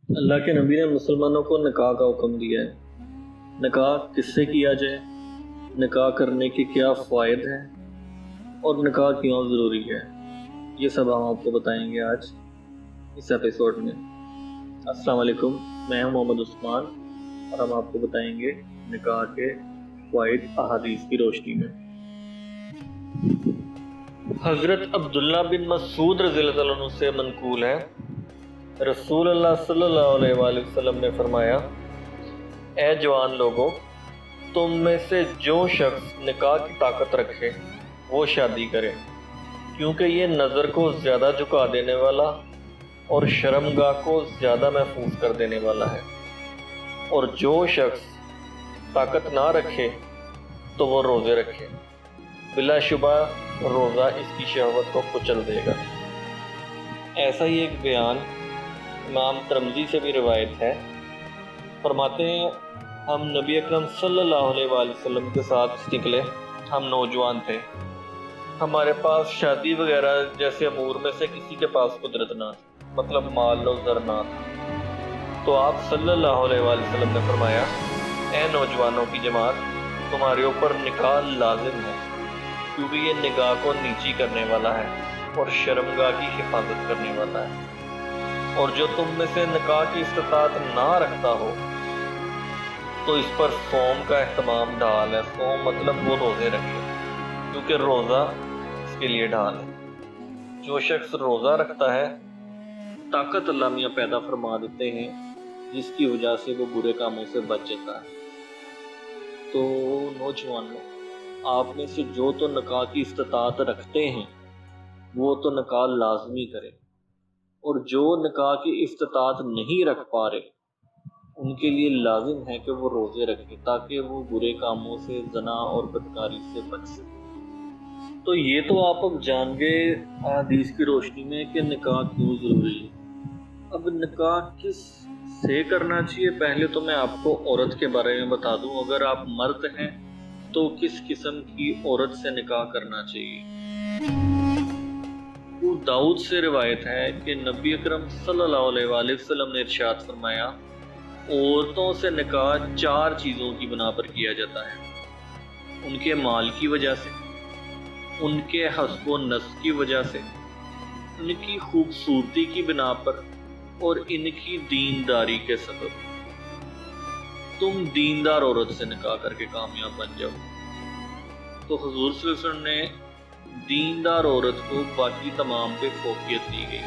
اللہ کے نبی نے مسلمانوں کو نکاح کا حکم دیا ہے۔ نکاح کس سے کیا جائے، نکاح کرنے کے کیا فوائد ہیں اور نکاح کیوں ضروری ہے، یہ سب ہم آپ کو بتائیں گے آج اس ایپیسوڈ میں۔ السلام علیکم، میں ہوں محمد عثمان اور ہم آپ کو بتائیں گے نکاح کے فوائد احادیث کی روشنی میں۔ حضرت عبداللہ بن مسعود رضی اللہ عنہ سے منقول ہے، رسول اللہ صلی اللہ علیہ وآلہ وسلم نے فرمایا، اے جوان لوگوں، تم میں سے جو شخص نکاح کی طاقت رکھے وہ شادی کرے، کیونکہ یہ نظر کو زیادہ جھکا دینے والا اور شرمگاہ کو زیادہ محفوظ کر دینے والا ہے، اور جو شخص طاقت نہ رکھے تو وہ روزے رکھے، بلا شبہ روزہ اس کی شہوت کو کچل دے گا۔ ایسا ہی ایک بیان امام ترمذی سے بھی روایت ہے، فرماتے ہیں ہم نبی اکرم صلی اللہ علیہ وآلہ وسلم کے ساتھ نکلے، ہم نوجوان تھے، ہمارے پاس شادی وغیرہ جیسے امور میں سے کسی کے پاس قدرت نہ تھی، مطلب مال و زر نہ تھا۔ تو آپ صلی اللہ علیہ وآلہ وسلم نے فرمایا، اے نوجوانوں کی جماعت، تمہارے اوپر نکاح لازم ہے، کیونکہ یہ نگاہ کو نیچی کرنے والا ہے اور شرمگاہ کی حفاظت کرنے والا ہے، اور جو تم میں سے نکاح کی استطاعت نہ رکھتا ہو تو اس پر صوم کا اہتمام ڈھال ہے۔ صوم مطلب وہ روزے رکھے، کیونکہ روزہ اس کے لیے ڈھال ہے۔ جو شخص روزہ رکھتا ہے، طاقت اللہ میاں پیدا فرما دیتے ہیں، جس کی وجہ سے وہ برے کاموں سے بچ جاتا ہے۔ تو نوجوانوں، آپ میں سے جو تو نکاح کی استطاعت رکھتے ہیں وہ تو نکاح لازمی کریں، اور جو نکاح کی استطاعت نہیں رکھ پا رہے ان کے لیے لازم ہے کہ وہ روزے رکھیں، تاکہ وہ برے کاموں سے، زنا اور بدکاری سے بچ سکیں۔ تو یہ تو آپ اب جان گئے احادیث کی روشنی میں کہ نکاح کیوں ضروری ہے۔ اب نکاح کس سے کرنا چاہیے، پہلے تو میں آپ کو عورت کے بارے میں بتا دوں۔ اگر آپ مرد ہیں تو کس قسم کی عورت سے نکاح کرنا چاہیے۔ ابو داؤد سے روایت ہے کہ نبی اکرم صلی اللہ علیہ وآلہ وسلم نے ارشاد فرمایا، عورتوں سے نکاح 4 چیزوں کی بنا پر کیا جاتا ہے: ان کے مال کی وجہ سے، ان کے حسب و نسب کی وجہ سے، ان کی خوبصورتی کی بنا پر، اور ان کی دینداری کے سبب۔ تم دیندار عورت سے نکاح کر کے کامیاب بن جاؤ۔ تو حضور صلی اللہ علیہ وسلم نے دیندار عورت کو باقی تمام پہ فوقیت دی گئی،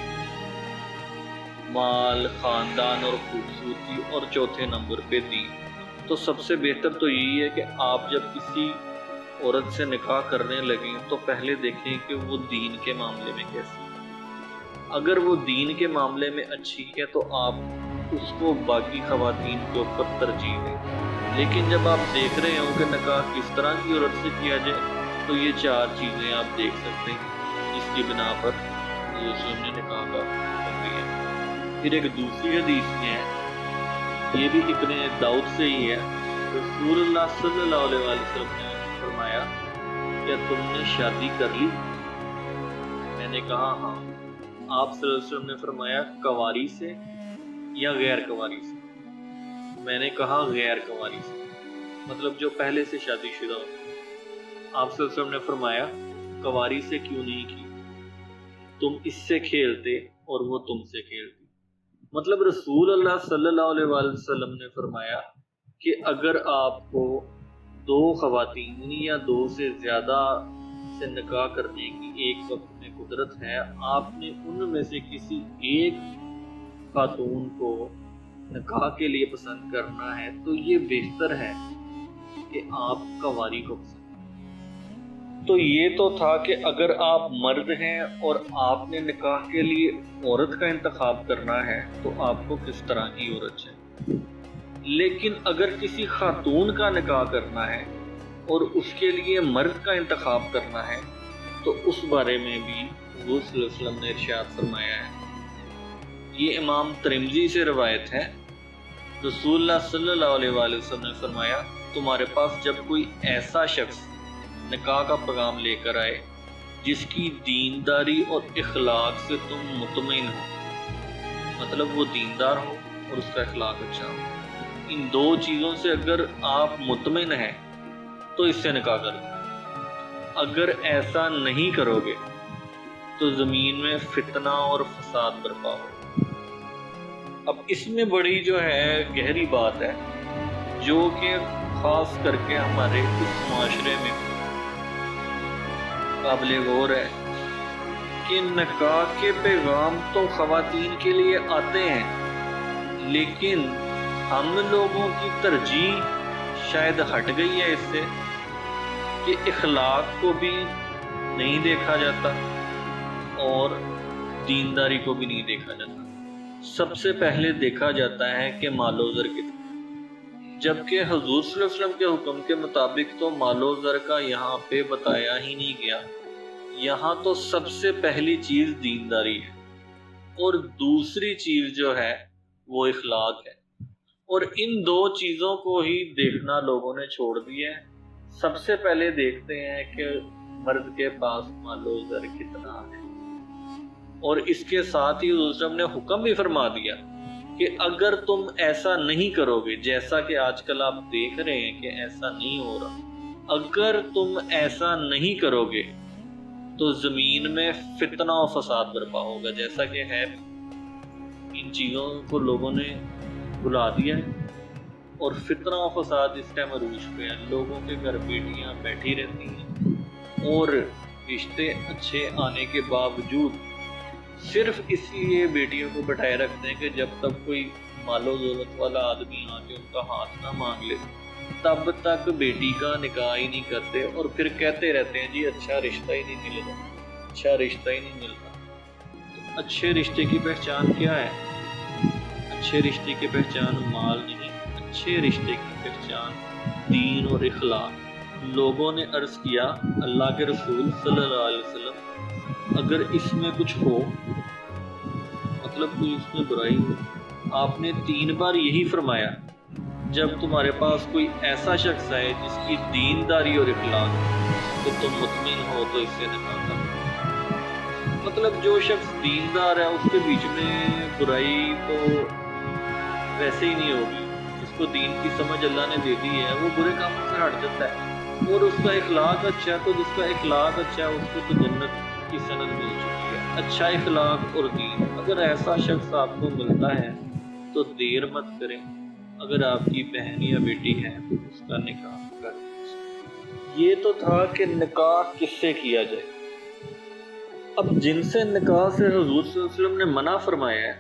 مال، خاندان اور خوبصورتی، اور چوتھے نمبر پہ دین۔ تو سب سے بہتر تو یہی ہے کہ آپ جب کسی عورت سے نکاح کرنے لگیں تو پہلے دیکھیں کہ وہ دین کے معاملے میں کیسی ہے۔ اگر وہ دین کے معاملے میں اچھی ہے تو آپ اس کو باقی خواتین کے اوپر ترجیح دیں۔ لیکن جب آپ دیکھ رہے ہوں کہ نکاح کس طرح کی عورت سے کیا جائے تو یہ 4 چیزیں آپ دیکھ سکتے ہیں، جس کی بنا پر حضور نے نکاح کا حکم دیا۔ پھر ایک دوسری حدیث میں ہے، یہ بھی ابن داؤد سے ہی ہے، رسول اللہ صلی اللہ علیہ وآلہ وسلم نے فرمایا، کیا تم نے شادی کر لی؟ میں نے کہا ہاں۔ آپ صلی اللہ علیہ وسلم نے فرمایا، کنواری سے یا غیر کنواری سے؟ میں نے کہا غیر کنواری سے، مطلب جو پہلے سے شادی شدہ ہو۔ آپ صلی اللہ علیہ وسلم نے فرمایا، کنواری سے کیوں نہیں کی؟ تم اس سے کھیلتے اور وہ تم سے کھیلتی۔ مطلب رسول اللہ صلی اللہ علیہ وآلہ وسلم نے فرمایا کہ اگر آپ کو 2 خواتین یا 2 سے زیادہ سے نکاح کرنے کی ایک وقت میں قدرت ہے، آپ نے ان میں سے کسی ایک خاتون کو نکاح کے لیے پسند کرنا ہے تو یہ بہتر ہے کہ آپ کنواری کو پسند۔ تو یہ تو تھا کہ اگر آپ مرد ہیں اور آپ نے نکاح کے لیے عورت کا انتخاب کرنا ہے تو آپ کو کس طرح کی عورت چاہیے۔ لیکن اگر کسی خاتون کا نکاح کرنا ہے اور اس کے لیے مرد کا انتخاب کرنا ہے تو اس بارے میں بھی حضور صلی اللہ علیہ وسلم نے ارشاد فرمایا ہے۔ یہ امام ترمذی سے روایت ہے، رسول اللہ صلی اللہ علیہ وآلہ وسلم نے فرمایا، تمہارے پاس جب کوئی ایسا شخص نکاح کا پیغام لے کر آئے جس کی دینداری اور اخلاق سے تم مطمئن ہو، مطلب وہ دیندار ہو اور اس کا اخلاق اچھا ہو. ان دو چیزوں سے اگر آپ مطمئن ہیں تو اس سے نکاح کر دیں. اگر ایسا نہیں کرو گے تو زمین میں فتنہ اور فساد برپا ہو. اب اس میں بڑی جو ہے گہری بات ہے جو کہ خاص کر کے ہمارے اس معاشرے میں قابل غور ہے کہ نکاح کے پیغام تو خواتین کے لیے آتے ہیں لیکن ہم لوگوں کی ترجیح شاید ہٹ گئی ہے اس سے کہ اخلاق کو بھی نہیں دیکھا جاتا اور دینداری کو بھی نہیں دیکھا جاتا. سب سے پہلے دیکھا جاتا ہے کہ مال و زر کتنا، جبکہ حضور صلی اللہ علیہ وسلم کے حکم کے مطابق تو مال و زر کا یہاں پہ بتایا ہی نہیں گیا. یہاں تو سب سے پہلی چیز دینداری ہے اور دوسری چیز جو ہے وہ اخلاق ہے، اور ان دو چیزوں کو ہی دیکھنا لوگوں نے چھوڑ دیا ہے. سب سے پہلے دیکھتے ہیں کہ مرد کے پاس مال و زر کتنا ہے، اور اس کے ساتھ ہی حضور صلی اللہ علیہ وسلم نے حکم بھی فرما دیا کہ اگر تم ایسا نہیں کرو گے، جیسا کہ آج کل آپ دیکھ رہے ہیں کہ ایسا نہیں ہو رہا، اگر تم ایسا نہیں کرو گے تو زمین میں فتنہ و فساد برپا ہوگا. جیسا کہ ہے ان چیزوں کو لوگوں نے بھلا دیا ہے اور فتنہ و فساد اس ٹائم عروج پہ ہے. لوگوں کے گھر بیٹیاں بیٹھی رہتی ہیں اور رشتے اچھے آنے کے باوجود صرف اس لیے بیٹیوں کو بٹھائے رکھتے ہیں کہ جب تک کوئی مال و دولت والا آدمی آ کے ان کا ہاتھ نہ مانگ لے تب تک بیٹی کا نکاح ہی نہیں کرتے، اور پھر کہتے رہتے ہیں جی اچھا رشتہ ہی نہیں مل رہا، اچھا رشتہ ہی نہیں مل رہا. تو اچھے رشتے کی پہچان کیا ہے؟ اچھے رشتے کی پہچان مال نہیں، اچھے رشتے کی پہچان دین اور اخلاق. لوگوں نے عرض کیا اللہ کے رسول صلی اللہ علیہ وسلم اگر اس میں کچھ ہو، مطلب کوئی اس میں برائی ہو، آپ نے 3 بار یہی فرمایا جب تمہارے پاس کوئی ایسا شخص ہے جس کی دینداری اور اخلاق تو تم مطمئن ہو تو اس سے نکاح کرو. مطلب جو شخص دیندار ہے اس کے بیچ میں برائی تو ویسے ہی نہیں ہوگی. اس کو دین کی سمجھ اللہ نے دے دی ہے، وہ برے کاموں سے ہٹ جاتا ہے، اور اس کا اخلاق اچھا ہے تو جس کا اخلاق اچھا ہے اس کو تو جنت کی سند مل چکی ہے. اچھا اخلاق اور دین، اگر ایسا شخص آپ کو ملتا ہے تو دیر مت کریں. اگر آپ کی بہن یا بیٹی ہے تو اس کا نکاح کر دیں. یہ تو تھا کہ نکاح کس سے کیا جائے. اب جن سے نکاح سے حضور صلی اللہ علیہ وسلم نے منع فرمایا ہے،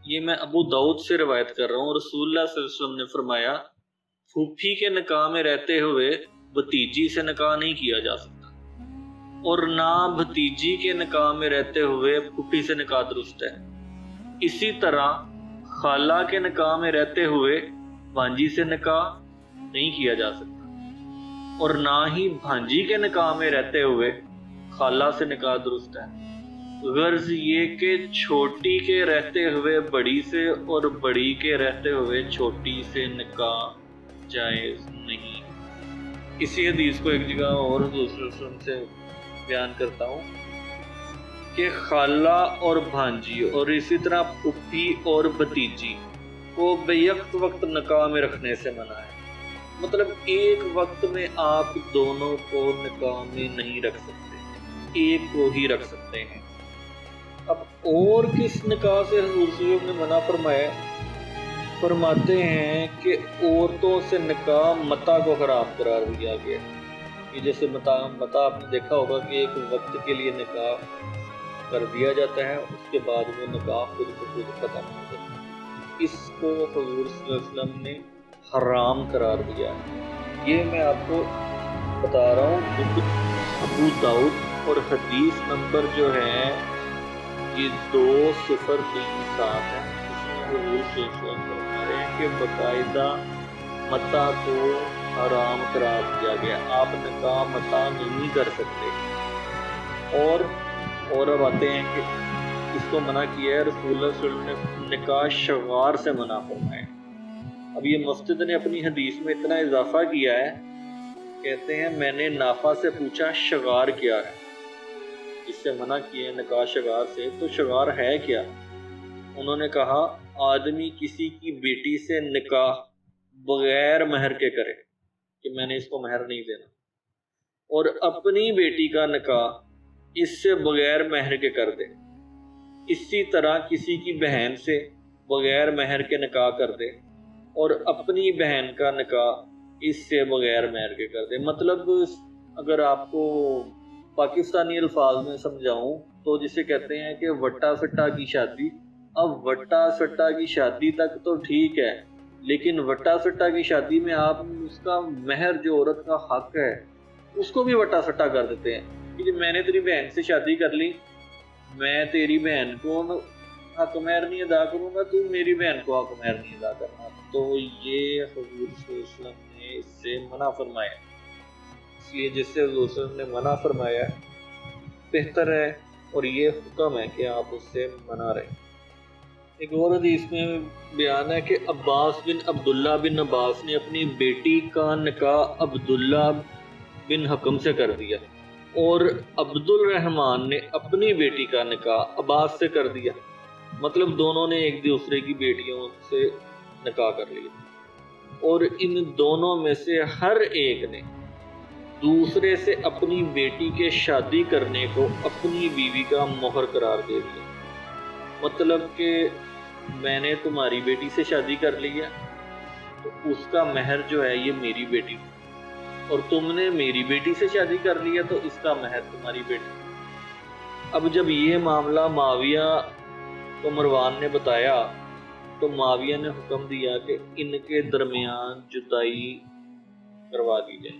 یہ میں ابو داؤد سے روایت کر رہا ہوں. رسول اللہ صلی اللہ علیہ وسلم نے فرمایا پھوپھی کے نکاح میں رہتے ہوئے بھتیجی سے نکاح نہیں کیا جا سکتا، اور نہ بھتیجی کے نکاح میں رہتے ہوئے پھوپھی سے نکاح درست ہے. اسی طرح خالہ کے نکاح میں رہتے ہوئے بھانجی سے نکاح نہیں کیا جا سکتا، اور نہ ہی بھانجی کے نکاح میں رہتے ہوئے خالہ سے نکاح درست ہے. غرض یہ کہ چھوٹی کے رہتے ہوئے بڑی سے اور بڑی کے رہتے ہوئے چھوٹی سے نکاح جائز نہیں. اسی حدیث کو ایک جگہ اور حضور صلی اللہ علیہ وسلم سے بیان کرتا ہوں کہ خالہ اور بھانجی اور اسی طرح پھوپھی اور بھتیجی کو بیک وقت نکاح میں رکھنے سے منع ہے. مطلب ایک وقت میں آپ دونوں کو نکاح میں نہیں رکھ سکتے، ایک کو ہی رکھ سکتے ہیں. اب اور کس نکاح سے حضور صلی اللہ علیہ وسلم نے منع فرمایا؟ فرماتے ہیں کہ عورتوں سے نکاح متاع کو حرام قرار دیا گیا. یہ جیسے متاع آپ نے دیکھا ہوگا کہ ایک وقت کے لیے نکاح کر دیا جاتا ہے، اس کے بعد وہ نکاح خود بخود ختم ہو جاتا ہے. اس کو حضور صلی اللہ علیہ وسلم نے حرام قرار دیا ہے. یہ میں آپ کو بتا رہا ہوں ابو داؤد، اور حدیث نمبر جو ہے یہ 2037 ہے. اس میں حضور صلی اللہ علیہ وسلم فرما رہے ہیں کہ باقاعدہ متاع کو حرام قرار دیا گیا، آپ نکاح متاع نہیں کر سکتے. اور اب آتے ہیں کہ اس کو منع کیا ہے رسول اللہ صلی اللہ علیہ وسلم نے نکاح شغار سے منع فرمایا. اب یہ مفسد نے اپنی حدیث میں اتنا اضافہ کیا ہے، کہتے ہیں میں نے نافع سے پوچھا شغار کیا ہے، اس سے منع کیا ہے نکاح شغار سے، تو شغار ہے کیا؟ انہوں نے کہا آدمی کسی کی بیٹی سے نکاح بغیر مہر کے کرے کہ میں نے اس کو مہر نہیں دینا، اور اپنی بیٹی کا نکاح اس سے بغیر مہر کے کر دے، اسی طرح کسی کی بہن سے بغیر مہر کے نکاح کر دے اور اپنی بہن کا نکاح اس سے بغیر مہر کے کر دے۔ مطلب اگر آپ کو پاکستانی الفاظ میں سمجھاؤں تو جسے کہتے ہیں کہ وٹا سٹا کی شادی، اب وٹا سٹا کی شادی تک تو ٹھیک ہے، لیکن وٹا سٹا کی شادی میں آپ اس کا مہر جو عورت کا حق ہے اس کو بھی وٹا سٹا کر دیتے ہیں کہ میں نے تیری بہن سے شادی کر لی، میں تیری بہن کو حق مہر نہیں ادا کروں گا، تو میری بہن کو حق مہر نہیں ادا کرنا۔ تو یہ حضور صلی اللہ علیہ وسلم نے اس سے منع فرمایا، اس لیے جس سے حضور صلی اللہ علیہ وسلم نے منع فرمایا بہتر ہے، اور یہ حکم ہے کہ آپ اس سے منع رہیں۔ ایک اور حدیث میں بیان ہے کہ عباس بن عبداللہ بن عباس نے اپنی بیٹی کا نکاح عبداللہ بن حکم سے کر دیا، اور عبد الرحمن نے اپنی بیٹی کا نکاح عباس سے کر دیا۔ مطلب دونوں نے ایک دوسرے کی بیٹیوں سے نکاح کر لیا، اور ان دونوں میں سے ہر ایک نے دوسرے سے اپنی بیٹی کے شادی کرنے کو اپنی بیوی کا مہر قرار دے دیا۔ مطلب کہ میں نے تمہاری بیٹی سے شادی کر لی ہے تو اس کا مہر جو ہے یہ میری بیٹی، اور تم نے میری بیٹی سے شادی کر لی ہے تو اس کا مہر تمہاری بیٹی۔ اب جب یہ معاملہ معاویہ کو مروان نے بتایا تو معاویہ نے حکم دیا کہ ان کے درمیان جدائی کروا دی جائے،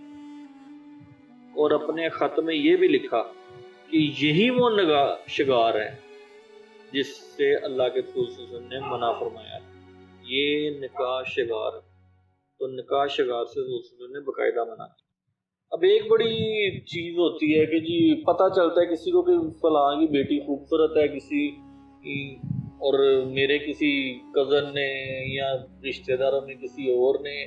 اور اپنے خط میں یہ بھی لکھا کہ یہی وہ نگاہ شگار ہے جس سے اللہ کے رسول صلی اللہ علیہ وسلم نے منع فرمایا، یہ نکاح شگار۔ تو نکاح شگار سے رسول صلی اللہ علیہ وسلم نے باقاعدہ منع کیا۔ اب ایک بڑی چیز ہوتی ہے کہ جی پتہ چلتا ہے کسی کو کہ فلاں کی بیٹی خوبصورت ہے کسی کی، اور میرے کسی کزن نے یا رشتہ داروں میں کسی اور نے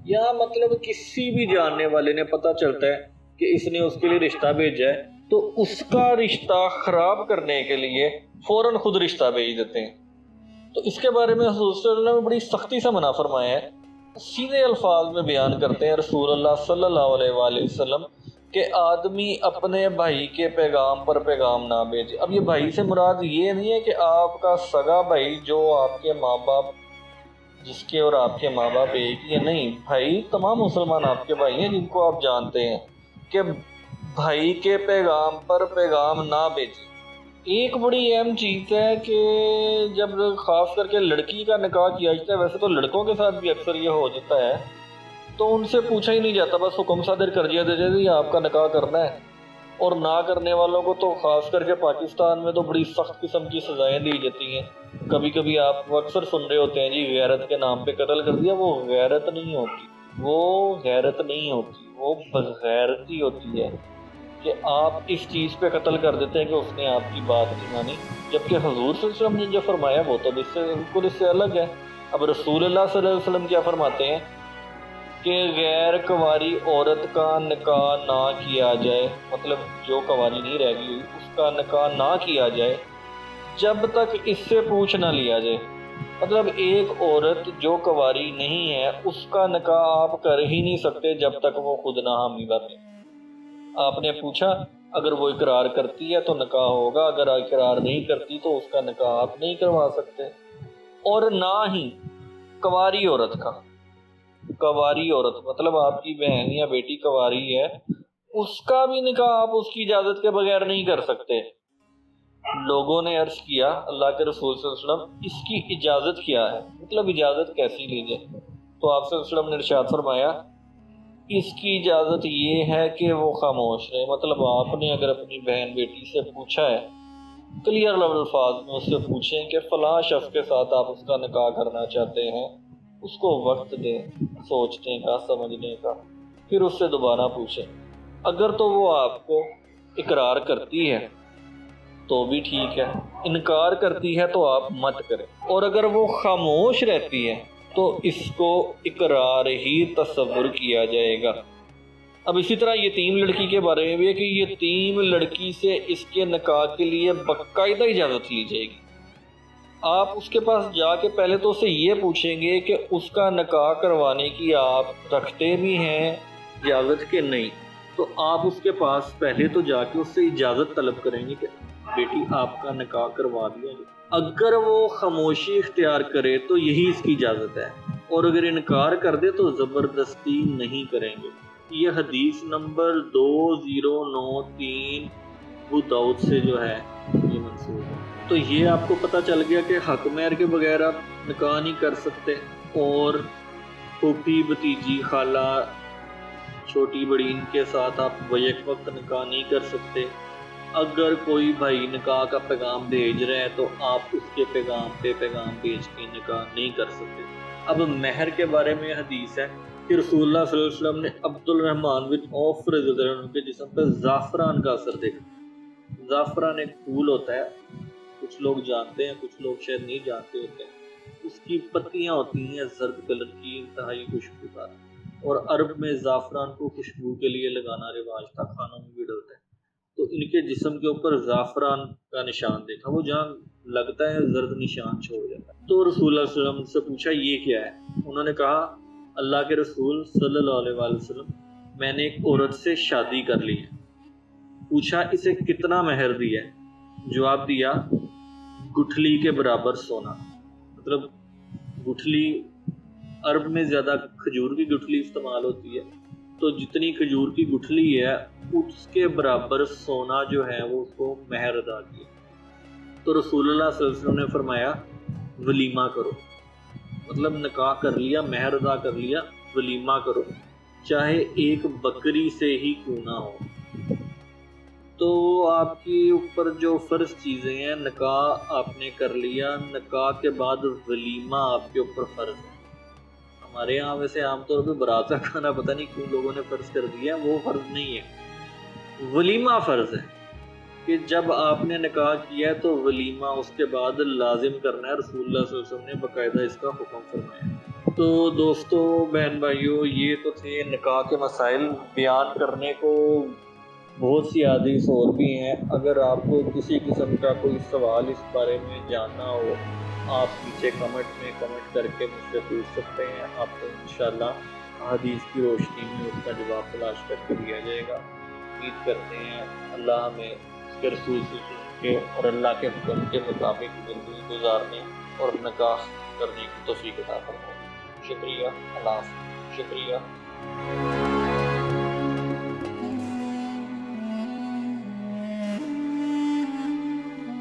یا مطلب کسی بھی جاننے والے نے پتہ چلتا ہے کہ اس نے اس کے لیے رشتہ بھیجا ہے، تو اس کا رشتہ خراب کرنے کے لیے فوراً خود رشتہ بھیج دیتے ہیں۔ تو اس کے بارے میں حضور صلی اللہ علیہ وسلم نے بڑی سختی سے منع فرمایا ہے۔ سیدھے الفاظ میں بیان کرتے ہیں رسول اللہ صلی اللہ علیہ وآلہ وسلم کہ آدمی اپنے بھائی کے پیغام پر پیغام نہ بھیجے۔ اب یہ بھائی سے مراد یہ نہیں ہے کہ آپ کا سگا بھائی جو آپ کے ماں باپ جس کے اور آپ کے ماں باپ ایک ہی ہے، نہیں، بھائی تمام مسلمان آپ کے بھائی ہیں جن کو آپ جانتے ہیں، کہ بھائی کے پیغام پر پیغام نہ بھیجے۔ ایک بڑی اہم چیز ہے کہ جب خاص کر کے لڑکی کا نکاح کیا جاتا ہے، ویسے تو لڑکوں کے ساتھ بھی اکثر یہ ہو جاتا ہے، تو ان سے پوچھا ہی نہیں جاتا، بس حکم صادر کر دیا جاتا ہے آپ کا نکاح کرنا ہے، اور نہ کرنے والوں کو تو خاص کر کے پاکستان میں تو بڑی سخت قسم کی سزائیں دی جاتی ہیں۔ کبھی کبھی آپ اکثر سن رہے ہوتے ہیں جی غیرت کے نام پہ قتل کر دیا، وہ غیرت نہیں ہوتی، وہ غیرت نہیں ہوتی، وہ بغیرتی ہوتی ہے کہ آپ اس چیز پہ قتل کر دیتے ہیں کہ اس نے آپ کی بات نہیں مانی، جبکہ حضور صلی اللہ علیہ وسلم نے جو فرمایا وہ تو اس سے بالکل اس سے الگ ہے۔ اب رسول اللہ صلی اللہ علیہ وسلم کیا فرماتے ہیں کہ غیر کنواری عورت کا نکاح نہ کیا جائے، مطلب جو کنواری نہیں رہ گئی اس کا نکاح نہ کیا جائے جب تک اس سے پوچھ نہ لیا جائے۔ مطلب ایک عورت جو کنواری نہیں ہے اس کا نکاح آپ کر ہی نہیں سکتے جب تک وہ خود نہ حامی بنے۔ آپ نے پوچھا اگر وہ اقرار کرتی ہے تو نکاح ہوگا، اگر اقرار نہیں کرتی تو اس کا نکاح آپ نہیں کروا سکتے۔ اور نہ ہی کنواری عورت کا، کنواری عورت مطلب آپ کی بہن یا بیٹی کنواری ہے، اس کا بھی نکاح آپ اس کی اجازت کے بغیر نہیں کر سکتے۔ لوگوں نے عرض کیا اللہ کے رسول صلی اللہ علیہ وسلم اس کی اجازت کیا ہے، مطلب اجازت کیسی لیجیے؟ تو آپ صلی اللہ علیہ وسلم نے ارشاد فرمایا اس کی اجازت یہ ہے کہ وہ خاموش رہے۔ مطلب آپ نے اگر اپنی بہن بیٹی سے پوچھا ہے، کلیئر الفاظ میں اس سے پوچھیں کہ فلاں شخص کے ساتھ آپ اس کا نکاح کرنا چاہتے ہیں، اس کو وقت دیں سوچنے کا، سمجھنے کا، پھر اس سے دوبارہ پوچھیں۔ اگر تو وہ آپ کو اقرار کرتی ہے تو بھی ٹھیک ہے، انکار کرتی ہے تو آپ مت کریں، اور اگر وہ خاموش رہتی ہے تو اس کو اقرار ہی تصور کیا جائے گا۔ اب اسی طرح یتیم لڑکی کے بارے میں بھی ہے کہ یتیم لڑکی سے اس کے نکاح کے لیے باقاعدہ اجازت لی جائے گی۔ آپ اس کے پاس جا کے پہلے تو اسے یہ پوچھیں گے کہ اس کا نکاح کروانے کی آپ رکھتے بھی ہیں اجازت کے نہیں، تو آپ اس کے پاس پہلے تو جا کے اس سے اجازت طلب کریں گے کہ بیٹی آپ کا نکاح کروا دیا جائے۔ اگر وہ خاموشی اختیار کرے تو یہی اس کی اجازت ہے، اور اگر انکار کر دے تو زبردستی نہیں کریں گے۔ یہ حدیث نمبر 2093 ابو داؤد سے جو ہے یہ منسوخ ہے۔ تو یہ آپ کو پتہ چل گیا کہ حق مہر کے بغیر آپ نکاح نہیں کر سکتے، اور پھوپھی بھتیجی خالہ چھوٹی بڑی ان کے ساتھ آپ بیک وقت نکاح نہیں کر سکتے۔ اگر کوئی بھائی نکاح کا پیغام بھیج رہے ہیں تو آپ اس کے پیغام پہ پیغام بھیج کے نکاح نہیں کر سکتے۔ اب مہر کے بارے میں حدیث ہے کہ رسول اللہ صلی اللہ علیہ وسلم نے عبد الرحمن بن عوف رضی اللہ عنہ کے جسم پہ زعفران کا اثر دیکھا۔ زعفران ایک پھول ہوتا ہے، کچھ لوگ جانتے ہیں کچھ لوگ شاید نہیں جانتے ہوتے ہیں۔ اس کی پتیاں ہوتی ہیں زرد کلر کی، انتہائی خوشبودار، اور عرب میں زعفران کو خوشبو کے لیے لگانا رواج تھا، کھانوں میں بھی ڈلتا ہے۔ تو ان کے جسم کے اوپر زعفران کا نشان دیکھا، وہ جہاں لگتا ہے زرد نشان چھوڑ جاتا ہے۔ تو رسول اللہ صلی اللہ علیہ وسلم سے پوچھا یہ کیا ہے؟ انہوں نے کہا اللہ کے رسول صلی اللہ علیہ وآلہ وسلم میں نے ایک عورت سے شادی کر لی ہے۔ پوچھا اسے کتنا مہر دیا ہے؟ جواب دیا گٹھلی کے برابر سونا۔ مطلب گٹھلی عرب میں زیادہ کھجور کی گٹھلی استعمال ہوتی ہے، تو جتنی کھجور کی گٹھلی ہے اس کے برابر سونا جو ہے وہ اس کو مہر ادا کیا۔ تو رسول اللہ صلی اللہ علیہ وسلم نے فرمایا ولیمہ کرو، مطلب نکاح کر لیا، مہر ادا کر لیا، ولیمہ کرو، چاہے ایک بکری سے ہی کیوں نہ ہو۔ تو آپ کے اوپر جو فرض چیزیں ہیں، نکاح آپ نے کر لیا، نکاح کے بعد ولیمہ آپ کے اوپر فرض ہے۔ ہمارے یہاں ویسے عام طور پہ برات کا کھانا پتہ نہیں کیوں لوگوں نے فرض کر دیا، وہ فرض نہیں ہے، ولیمہ فرض ہے کہ جب آپ نے نکاح کیا ہے تو ولیمہ اس کے بعد لازم کرنا ہے۔ رسول اللہ صلی اللہ علیہ وسلم نے باقاعدہ اس کا حکم فرمایا۔ تو دوستو بہن بھائیو، یہ تو تھے نکاح کے مسائل، بیان کرنے کو بہت سی حدیث اور بھی ہیں۔ اگر آپ کو کسی قسم کا کوئی سوال اس بارے میں جاننا ہو، آپ نیچے کمنٹ میں کمنٹ کر کے مجھ سے پوچھ سکتے ہیں، آپ کو انشاءاللہ حدیث کی روشنی میں اس کا جواب تلاش کر کے دیا جائے گا۔ امید کرتے ہیں اللہ ہمیں اس کے رسول سے سن کے اور اللہ کے حکم کے مطابق زندگی گزارنے اور نکاح کرنے کی توفیق عطا فرمائے۔ شکریہ، اللہ حافظ، شکریہ۔